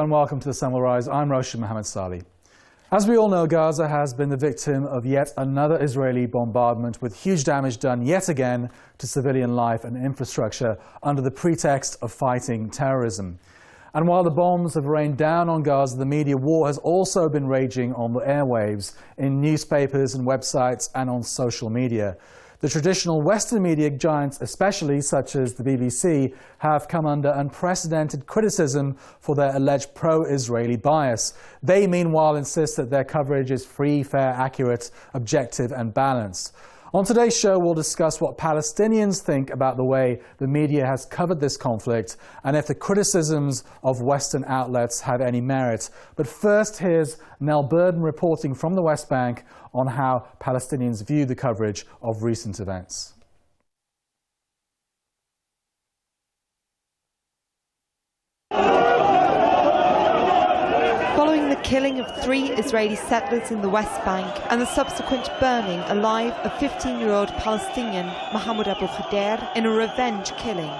and welcome to The Sun Will Rise. I'm Roshan Mohammed Salih. As we all know, Gaza has been the victim of yet another Israeli bombardment with huge damage done yet again to civilian life and infrastructure under the pretext of fighting terrorism. And while the bombs have rained down on Gaza, the media war has also been raging on the airwaves, in newspapers and websites and on social media. The traditional Western media giants, especially such as the BBC, have come under unprecedented criticism for their alleged pro-Israeli bias. They, meanwhile, insist that their coverage is free, fair, accurate, objective and balanced. On today's show, we'll discuss what Palestinians think about the way the media has covered this conflict and if the criticisms of Western outlets have any merit. But first, here's Nell Burden reporting from the West Bank on how Palestinians view the coverage of recent events. Following the killing of 3 Israeli settlers in the West Bank and the subsequent burning alive of 15-year-old Palestinian Mahmoud Abu Khader in a revenge killing,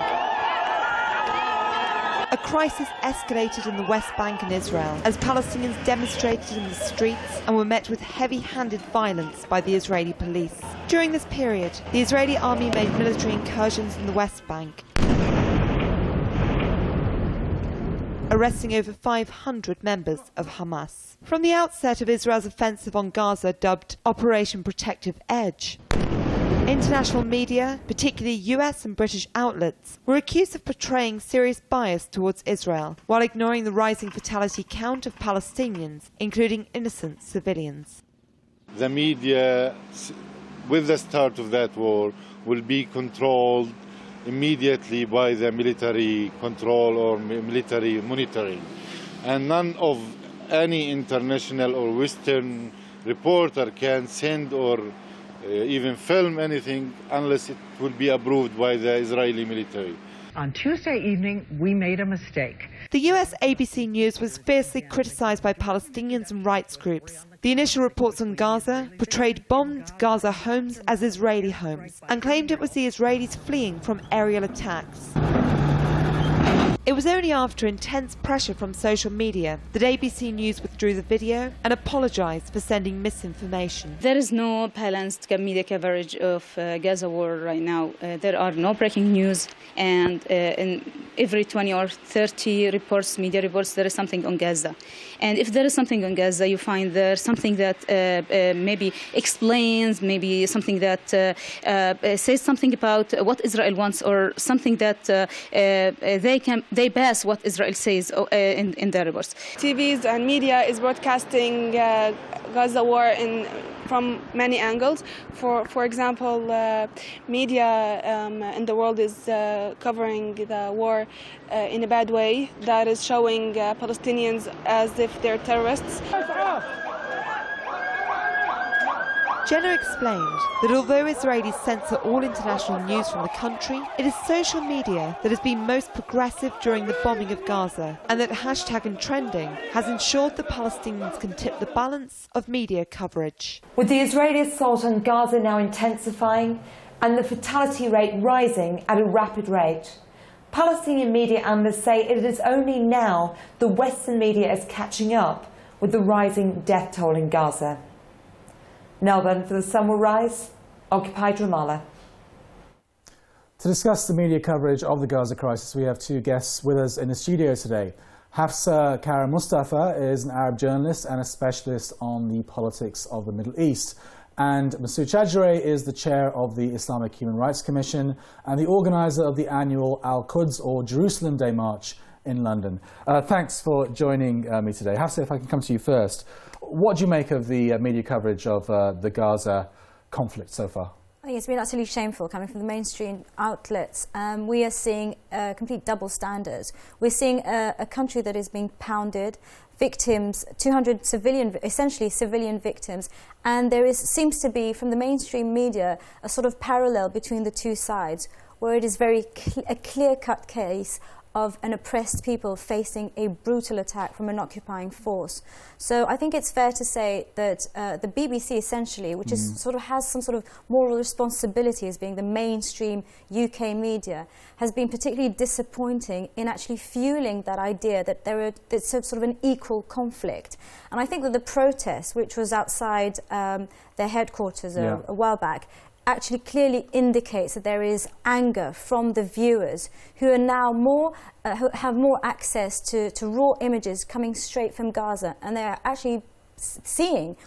a crisis escalated in the West Bank and Israel as Palestinians demonstrated in the streets and were met with heavy-handed violence by the Israeli police. During this period, the Israeli army made military incursions in the West Bank, arresting over 500 members of Hamas. From the outset of Israel's offensive on Gaza, dubbed Operation Protective Edge, international media, particularly US and British outlets, were accused of portraying serious bias towards Israel, while ignoring the rising fatality count of Palestinians, including innocent civilians. The media, with the start of that war, will be controlled immediately by the military control or military monitoring. And none of any international or Western reporter can send or even film anything unless it will be approved by the Israeli military. On Tuesday evening, we made a mistake. The US ABC News was fiercely criticized by Palestinians and rights groups. The initial reports on Gaza portrayed bombed Gaza homes as Israeli homes and claimed it was the Israelis fleeing from aerial attacks. It was only after intense pressure from social media that ABC News withdrew the video and apologized for sending misinformation. There is no balanced media coverage of Gaza war right now. There are no breaking news, and in every 20 or 30 reports, media reports, there is something on Gaza. And if there is something on Gaza, you find there something that maybe explains, maybe something that says something about what Israel wants, or something that they pass what Israel says in their reports. TVs and media is broadcasting Gaza war from many angles. For example, media in the world is covering the war in a bad way, that is showing Palestinians as if they're terrorists. Jenna explained that although Israelis censor all international news from the country, it is social media that has been most progressive during the bombing of Gaza, and that hashtag and trending has ensured the Palestinians can tip the balance of media coverage. With the Israeli assault on Gaza now intensifying and the fatality rate rising at a rapid rate, Palestinian media analysts say it is only now the Western media is catching up with the rising death toll in Gaza. Melbourne for The Sun Will Rise, occupied Ramallah. To discuss the media coverage of the Gaza crisis, we have 2 guests with us in the studio today. Hafsa Kara Mustafa is an Arab journalist and a specialist on the politics of the Middle East. And Masood Chajre is the chair of the Islamic Human Rights Commission and the organizer of the annual Al-Quds or Jerusalem Day March in London. Thanks for joining me today. Hafsa, if I can come to you first. What do you make of the media coverage of the Gaza conflict so far? I think it's been absolutely shameful coming from the mainstream outlets. We are seeing a complete double standard. We're seeing a country that is being pounded, victims, 200 essentially civilian victims, and there seems to be, from the mainstream media, a sort of parallel between the two sides, where it is a clear-cut case of an oppressed people facing a brutal attack from an occupying force. So I think it's fair to say that the BBC essentially, which is sort of has some sort of moral responsibility as being the mainstream UK media, has been particularly disappointing in actually fueling that idea that there's sort of an equal conflict. And I think that the protest, which was outside their headquarters a while back, actually clearly indicates that there is anger from the viewers who are now who have more access to raw images coming straight from Gaza, and they're actually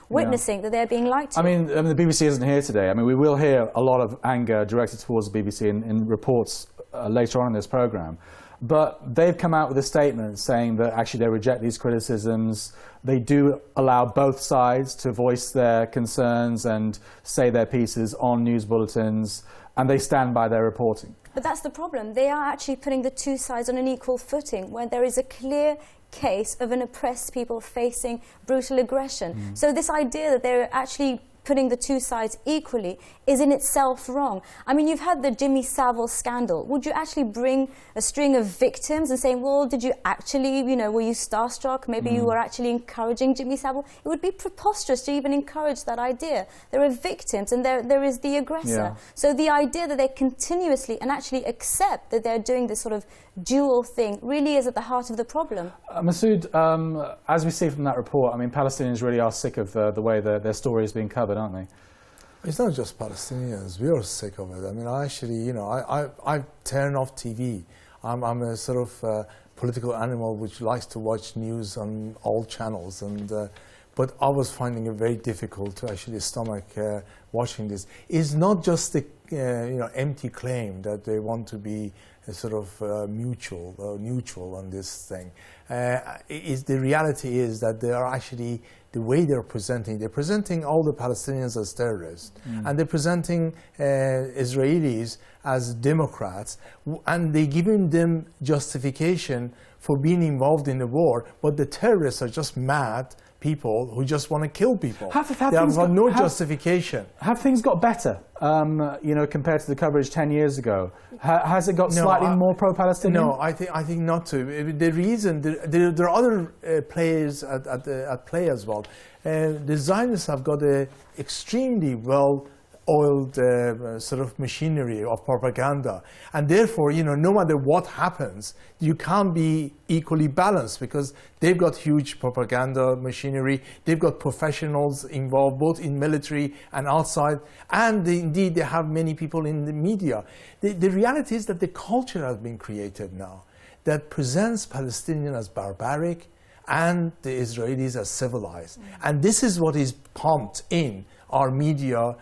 witnessing that they're being lied to. I mean, the BBC isn't here today. I mean, we will hear a lot of anger directed towards the BBC in reports later on in this programme. But they've come out with a statement saying that actually they reject these criticisms. They do allow both sides to voice their concerns and say their pieces on news bulletins, and they stand by their reporting. But that's the problem. They are actually putting the two sides on an equal footing, where there is a clear case of an oppressed people facing brutal aggression. So this idea that they're actually putting the two sides equally is in itself wrong. I mean, you've had the Jimmy Savile scandal. Would you actually bring a string of victims and saying, well, did you actually, were you starstruck? Maybe you were actually encouraging Jimmy Savile? It would be preposterous to even encourage that idea. There are victims and there is the aggressor. So the idea that they continuously and actually accept that they're doing this sort of dual thing really is at the heart of the problem. Masood, as we see from that report, I mean, Palestinians really are sick of the way their story is being covered, aren't they? It's not just Palestinians. We are sick of it. I mean, I turn off TV. I'm a sort of political animal which likes to watch news on all channels, but I was finding it very difficult to actually stomach watching this. It's not just the empty claim that they want to be sort of neutral on this thing. The reality is that they are actually, the way they're presenting all the Palestinians as terrorists, and they're presenting Israelis as Democrats, and they're giving them justification for being involved in the war, but the terrorists are just mad people who just want to kill people. They have got no justification. Have things got better, compared to the coverage 10 years ago? Has it got slightly more pro-Palestinian? No, I think not to. The reason, there are other players at play as well. The Zionists have got an extremely well-oiled sort of machinery of propaganda, and therefore, no matter what happens, you can't be equally balanced because they've got huge propaganda machinery. They've got professionals involved both in military and outside, and indeed they have many people in the media. The reality is that the culture has been created now that presents Palestinians as barbaric and the Israelis as civilized. And this is what is pumped in our media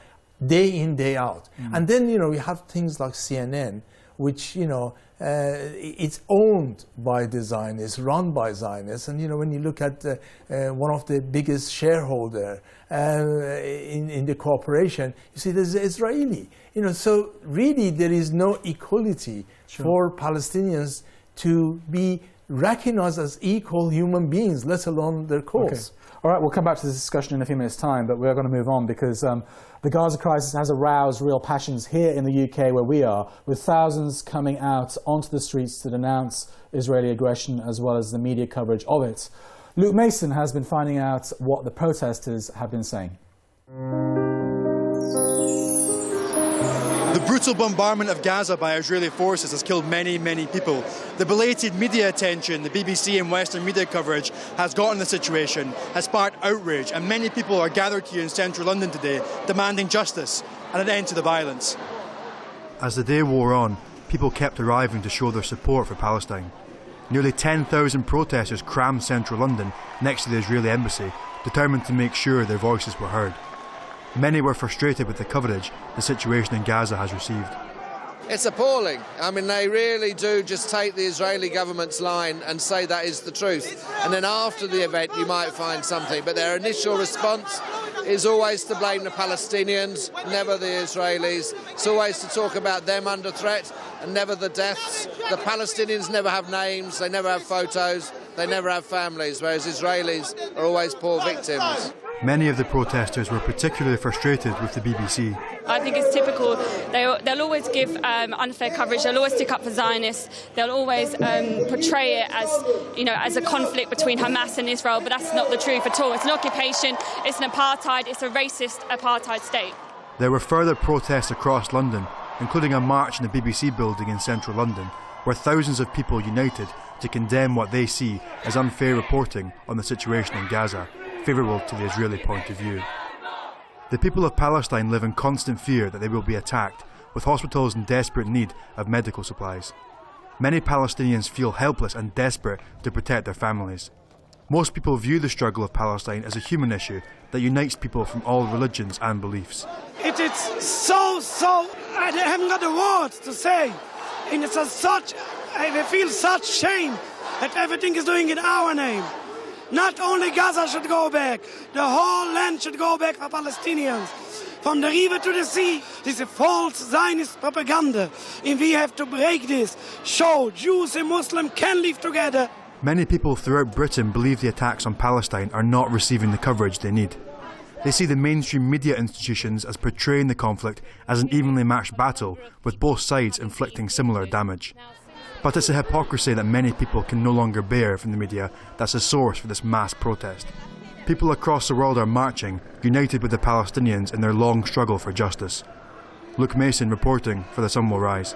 day in, day out. And then, we have things like CNN, which, it's owned by the Zionists, run by Zionists. And, when you look at one of the biggest shareholder in the corporation, you see there's Israeli. So really there is no equality for Palestinians to be recognized as equal human beings, let alone their cause. Okay. All right, we'll come back to this discussion in a few minutes' time, but we're going to move on because the Gaza crisis has aroused real passions here in the UK where we are, with thousands coming out onto the streets to denounce Israeli aggression as well as the media coverage of it. Luke Mason has been finding out what the protesters have been saying. The brutal bombardment of Gaza by Israeli forces has killed many, many people. The belated media attention, the BBC and Western media coverage has gotten the situation, has sparked outrage, and many people are gathered here in central London today demanding justice and an end to the violence. As the day wore on, people kept arriving to show their support for Palestine. Nearly 10,000 protesters crammed central London next to the Israeli embassy, determined to make sure their voices were heard. Many were frustrated with the coverage the situation in Gaza has received. It's appalling. I mean, they really do just take the Israeli government's line and say that is the truth. And then after the event, you might find something. But their initial response is always to blame the Palestinians, never the Israelis. It's always to talk about them under threat and never the deaths. The Palestinians never have names, they never have photos, they never have families, whereas Israelis are always poor victims. Many of the protesters were particularly frustrated with the BBC. I think it's typical. They'll always give unfair coverage. They'll always stick up for Zionists. They'll always portray it as, as a conflict between Hamas and Israel, but that's not the truth at all. It's an occupation, it's an apartheid, it's a racist apartheid state. There were further protests across London, including a march in the BBC building in central London, where thousands of people united to condemn what they see as unfair reporting on the situation in Gaza, favourable to the Israeli point of view. The people of Palestine live in constant fear that they will be attacked, with hospitals in desperate need of medical supplies. Many Palestinians feel helpless and desperate to protect their families. Most people view the struggle of Palestine as a human issue that unites people from all religions and beliefs. It is so, I haven't got the words to say. And it's I feel such shame that everything is doing in our name. Not only Gaza should go back, the whole land should go back for Palestinians. From the river to the sea, this is false Zionist propaganda. And we have to break this, show Jews and Muslims can live together. Many people throughout Britain believe the attacks on Palestine are not receiving the coverage they need. They see the mainstream media institutions as portraying the conflict as an evenly matched battle, with both sides inflicting similar damage. But it's a hypocrisy that many people can no longer bear from the media that's the source for this mass protest. People across the world are marching, united with the Palestinians in their long struggle for justice. Luke Mason reporting for The Sun Will Rise.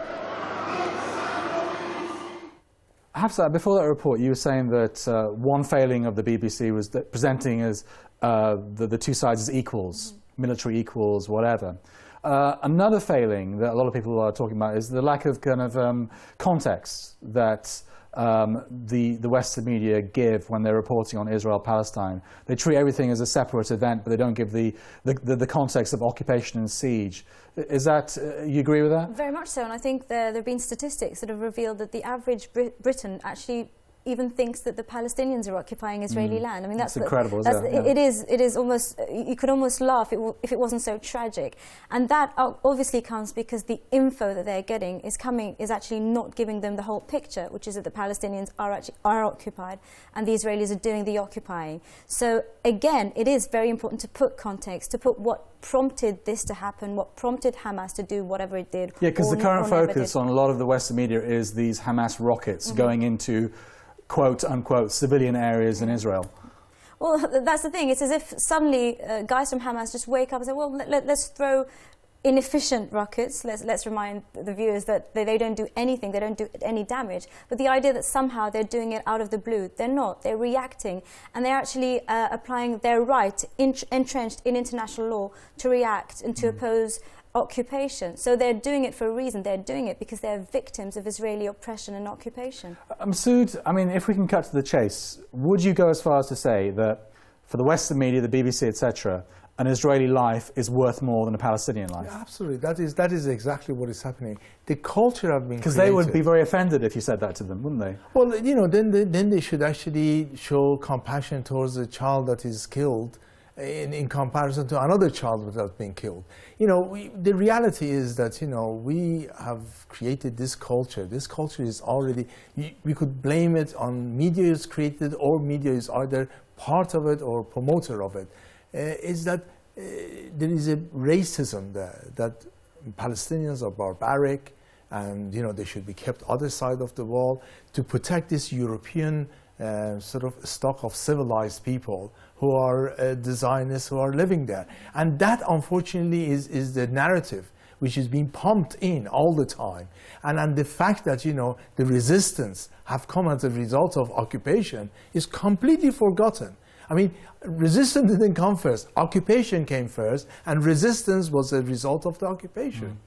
Hafsa, before that report, you were saying that one failing of the BBC was that presenting as the two sides as equals, military equals, whatever. Another failing that a lot of people are talking about is the lack of kind of context that the Western media give when they're reporting on Israel-Palestine. They treat everything as a separate event, but they don't give the context of occupation and siege. Is that, you agree with that? Very much so, and I think there have been statistics that have revealed that the average Briton actually even thinks that the Palestinians are occupying Israeli land. I mean, that's incredible, isn't it? Yeah. It is almost, you could almost laugh if it wasn't so tragic. And that obviously comes because the info that they're getting is actually not giving them the whole picture, which is that the Palestinians are occupied and the Israelis are doing the occupying. So again, it is very important to put context, to put what prompted this to happen, what prompted Hamas to do whatever it did. Yeah, because the current focus on a lot of the Western media is these Hamas rockets going into quote-unquote civilian areas in Israel. Well, that's the thing. It's as if suddenly guys from Hamas just wake up and say, well, let's throw inefficient rockets. Let's remind the viewers that they don't do anything, they don't do any damage. But the idea that somehow they're doing it out of the blue, they're not. They're reacting, and they're actually applying their right, entrenched in international law, to react and to oppose occupation. So they're doing it for a reason. They're doing it because they're victims of Israeli oppression and occupation. Masood, I mean, if we can cut to the chase, would you go as far as to say that for the Western media, the BBC, etc., an Israeli life is worth more than a Palestinian life? Yeah, absolutely. That is exactly what is happening. The culture have been because they would be very offended if you said that to them, wouldn't they? Well, you know, then they should actually show compassion towards a child that is killed in comparison to another child that has been killed. You know, the reality is that, you know, we have created this culture. This culture is already, we could blame it on media is created, or media is either part of it or promoter of it. Is that there is a racism there, that Palestinians are barbaric and, you know, they should be kept other side of the wall to protect this European sort of stock of civilized people who are the Zionists who are living there. And that, unfortunately, is the narrative which is being pumped in all the time. And the fact that, you know, the resistance have come as a result of occupation is completely forgotten. I mean, resistance didn't come first. Occupation came first, and resistance was a result of the occupation.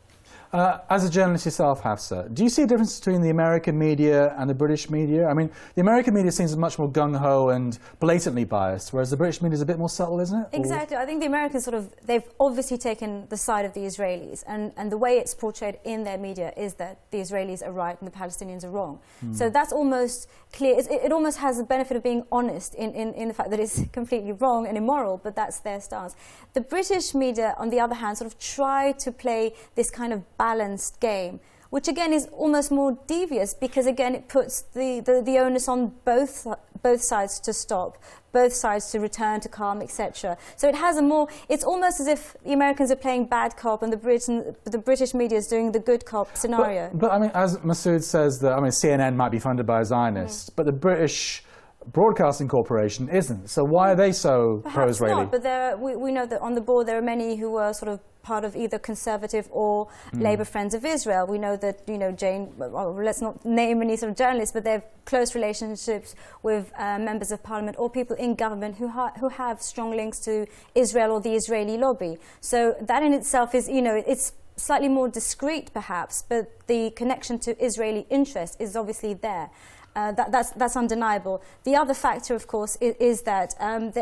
As a journalist yourself, Hafsa, do you see a difference between the American media and the British media? I mean, the American media seems much more gung-ho and blatantly biased, whereas the British media is a bit more subtle, isn't it? Exactly. I think the Americans they've obviously taken the side of the Israelis, and the way it's portrayed in their media is that the Israelis are right and the Palestinians are wrong. So that's almost clear. It almost has the benefit of being honest in the fact that it's completely wrong and immoral, but that's their stance. The British media, on the other hand, sort of try to play this kind of balanced game which again is almost more devious because again it puts the onus on both sides to stop, both sides to return to calm, etc. So it has a more, it's almost as if the Americans are playing bad cop and the British media is doing the good cop scenario. But I mean, as Masood says, that, I mean, CNN might be funded by a Zionist, but the British Broadcasting Corporation isn't. So why are they so pro-Israeli? Not, but we know that on the board there are many who are sort of part of either Conservative or Labour Friends of Israel. We know that, you know, Jane, well, let's not name any sort of journalists, but they have close relationships with members of Parliament or people in government who have strong links to Israel or the Israeli lobby. So that in itself is, you know, it's slightly more discreet perhaps, but the connection to Israeli interest is obviously there. That's undeniable. The other factor, of course, is that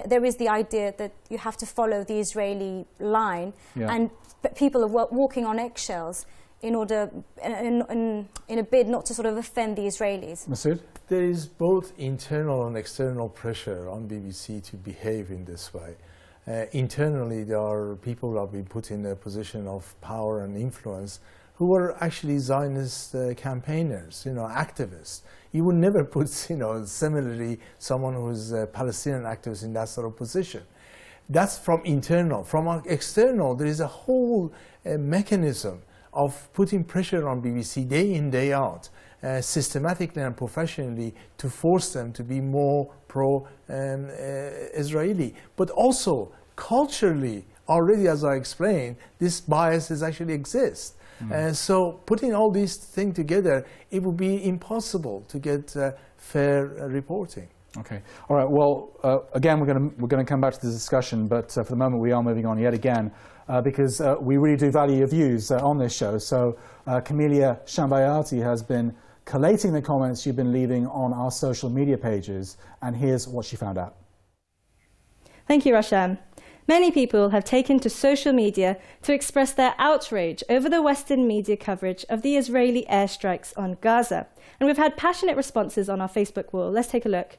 there is the idea that you have to follow the Israeli line, and people are walking on eggshells in order, in a bid not to sort of offend the Israelis. Masood? There is both internal and external pressure on BBC to behave in this way. Internally, there are people who have been put in a position of power and influence who are actually Zionist campaigners, you know, activists. You would never put, you know, similarly someone who's a Palestinian activist in that sort of position. That's from internal. From external, there is a whole mechanism of putting pressure on BBC day in, day out, systematically and professionally to force them to be more pro-Israeli. But also, culturally, already as I explained, this biases actually exist. So putting all these things together, it would be impossible to get fair reporting. Okay. All right. Well, again, we're going to come back to the discussion, but for the moment, we are moving on yet again because we really do value your views on this show. So Camelia Shambayati has been collating the comments you've been leaving on our social media pages, and here's what she found out. Thank you, Roshan. Many people have taken to social media to express their outrage over the Western media coverage of the Israeli airstrikes on Gaza. And we've had passionate responses on our Facebook wall. Let's take a look.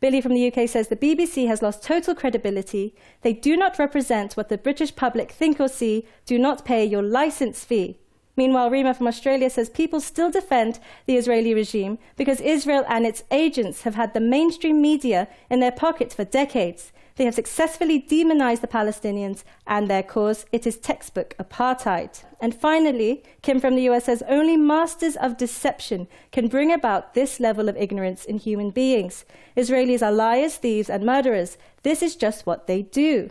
Billy from the UK says the BBC has lost total credibility. They do not represent what the British public think or see. Do not pay your licence fee. Meanwhile, Rima from Australia says people still defend the Israeli regime because Israel and its agents have had the mainstream media in their pockets for decades. They have successfully demonized the Palestinians and their cause. It is textbook apartheid. And finally, Kim from the US says only masters of deception can bring about this level of ignorance in human beings. Israelis are liars, thieves, and murderers. This is just what they do.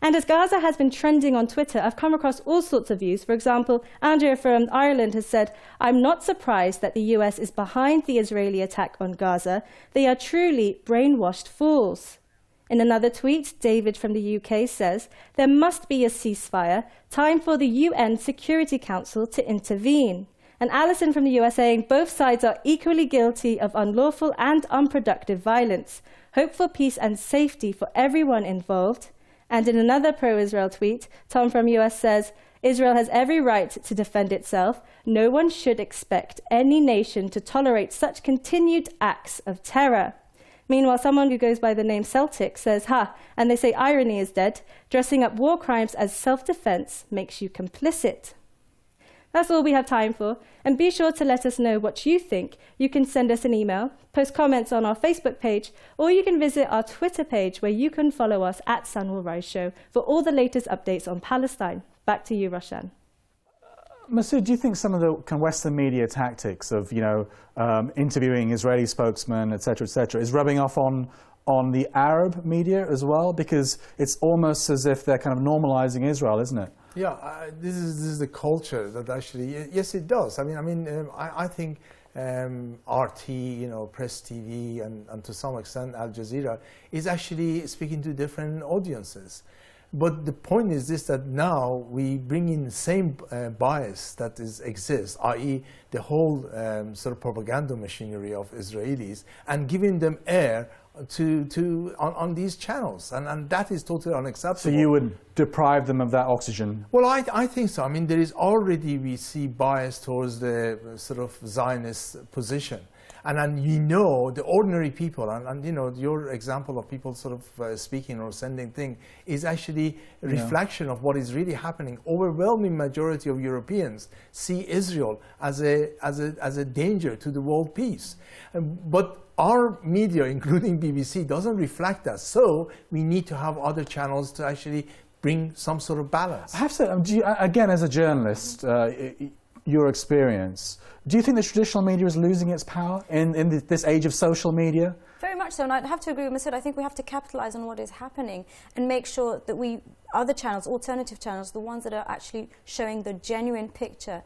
And as Gaza has been trending on Twitter, I've come across all sorts of views. For example, Andrea from Ireland has said, I'm not surprised that the US is behind the Israeli attack on Gaza. They are truly brainwashed fools. In another tweet, David from the UK says, there must be a ceasefire, time for the UN Security Council to intervene. And Alison from the US saying, both sides are equally guilty of unlawful and unproductive violence. Hope for peace and safety for everyone involved. And in another pro-Israel tweet, Tom from US says, Israel has every right to defend itself. No one should expect any nation to tolerate such continued acts of terror. Meanwhile, someone who goes by the name Celtic says, and they say irony is dead. Dressing up war crimes as self-defense makes you complicit. That's all we have time for. And be sure to let us know what you think. You can send us an email, post comments on our Facebook page, or you can visit our Twitter page where you can follow us at Sun Will Rise Show for all the latest updates on Palestine. Back to you, Roshan. Masood, do you think some of the Western media tactics of, interviewing Israeli spokesmen, et cetera, is rubbing off on the Arab media as well? Because it's almost as if they're kind of normalizing Israel, isn't it? Yeah, this is the culture that actually, yes, it does. I think RT, Press TV, and to some extent Al Jazeera is actually speaking to different audiences. But the point is this, that now we bring in the same bias that exists, i.e. the whole sort of propaganda machinery of Israelis, and giving them air on these channels. And that is totally unacceptable. So you would deprive them of that oxygen? Well, I think so. There is already, we see bias towards the sort of Zionist position. And then the ordinary people, and your example of people sort of speaking or sending things is actually a reflection of what is really happening. Overwhelming majority of Europeans see Israel as a danger to the world peace. But our media, including BBC, doesn't reflect that. So we need to have other channels to actually bring some sort of balance. I have to say, again, as a journalist, your experience, do you think the traditional media is losing its power in this age of social media? Very much so, and I have to agree with Masood. I think we have to capitalise on what is happening and make sure that other channels, alternative channels, the ones that are actually showing the genuine picture,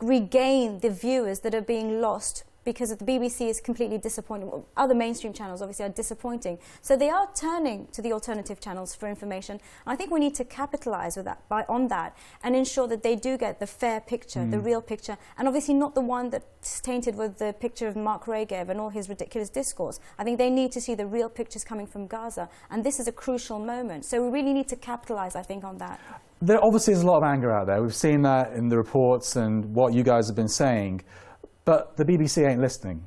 regain the viewers that are being lost because the BBC is completely disappointing. Other mainstream channels obviously are disappointing. So they are turning to the alternative channels for information. And I think we need to capitalise on that and ensure that they do get the fair picture, the real picture, and obviously not the one that's tainted with the picture of Mark Regev and all his ridiculous discourse. I think they need to see the real pictures coming from Gaza, and this is a crucial moment. So we really need to capitalise, I think, on that. There obviously is a lot of anger out there. We've seen that in the reports and what you guys have been saying. But the BBC ain't listening,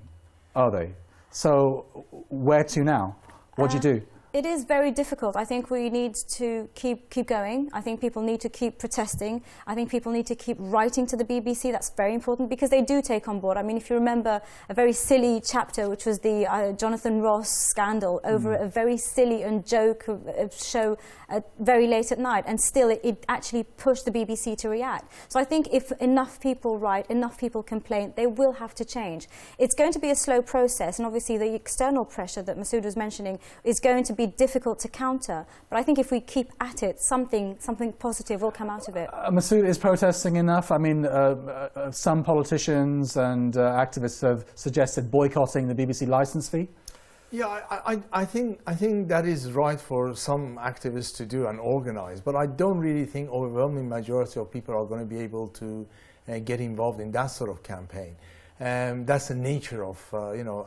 are they? So where to now? What do you do? It is very difficult. I think we need to keep going. I think people need to keep protesting. I think people need to keep writing to the BBC. That's very important because they do take on board. I mean, if you remember a very silly chapter, which was the Jonathan Ross scandal over a very silly and joke show very late at night, and still it actually pushed the BBC to react. So I think if enough people write, enough people complain, they will have to change. It's going to be a slow process, and obviously the external pressure that Masood was mentioning is going to be difficult to counter, but I think if we keep at it, something positive will come out of it. Masood, is protesting enough? I mean, some politicians and activists have suggested boycotting the BBC licence fee. Yeah, I think that is right for some activists to do and organise, but I don't really think overwhelming majority of people are going to be able to get involved in that sort of campaign. That's the nature of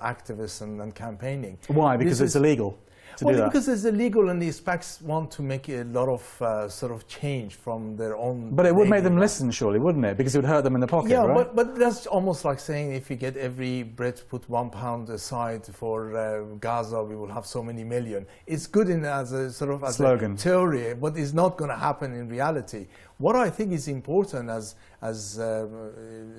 activism and campaigning. Why? Because it's illegal. Well, because it's illegal, and the specs want to make a lot of sort of change from their own. But it would make them listen, surely, wouldn't it? Because it would hurt them in the pocket, yeah, right? but that's almost like saying if we get every Brit put £1 aside for Gaza, we will have so many million. It's good as a sort of as slogan, a theory, but it's not going to happen in reality. What I think is important, as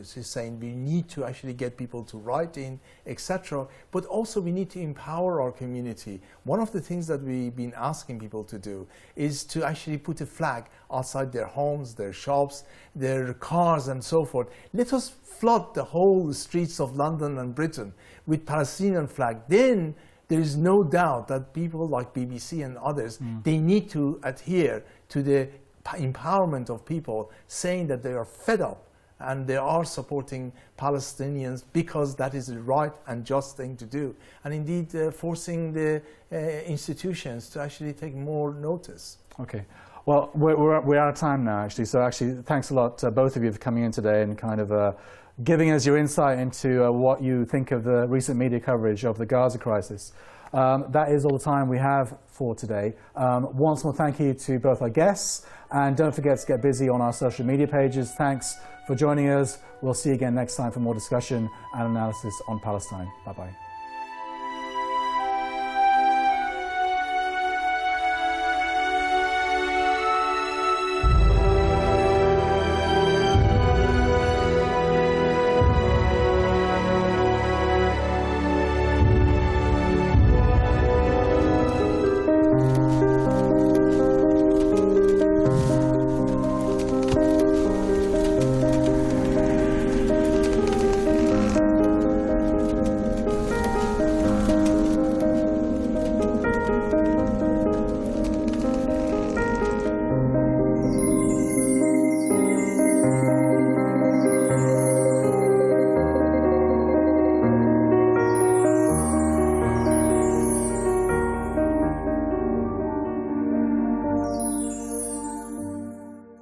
she's saying, we need to actually get people to write in, etc. But also we need to empower our community. One of the things that we've been asking people to do is to actually put a flag outside their homes, their shops, their cars and so forth. Let us flood the whole streets of London and Britain with Palestinian flag. Then there is no doubt that people like BBC and others, they need to adhere to the empowerment of people, saying that they are fed up and they are supporting Palestinians because that is the right and just thing to do, and indeed forcing the institutions to actually take more notice. Okay. Well, we're out of time now, actually. So actually, thanks a lot, both of you, for coming in today and kind of giving us your insight into what you think of the recent media coverage of the Gaza crisis. That is all the time we have for today. Once more, thank you to both our guests, and don't forget to get busy on our social media pages. Thanks for joining us. We'll see you again next time for more discussion and analysis on Palestine. Bye-bye.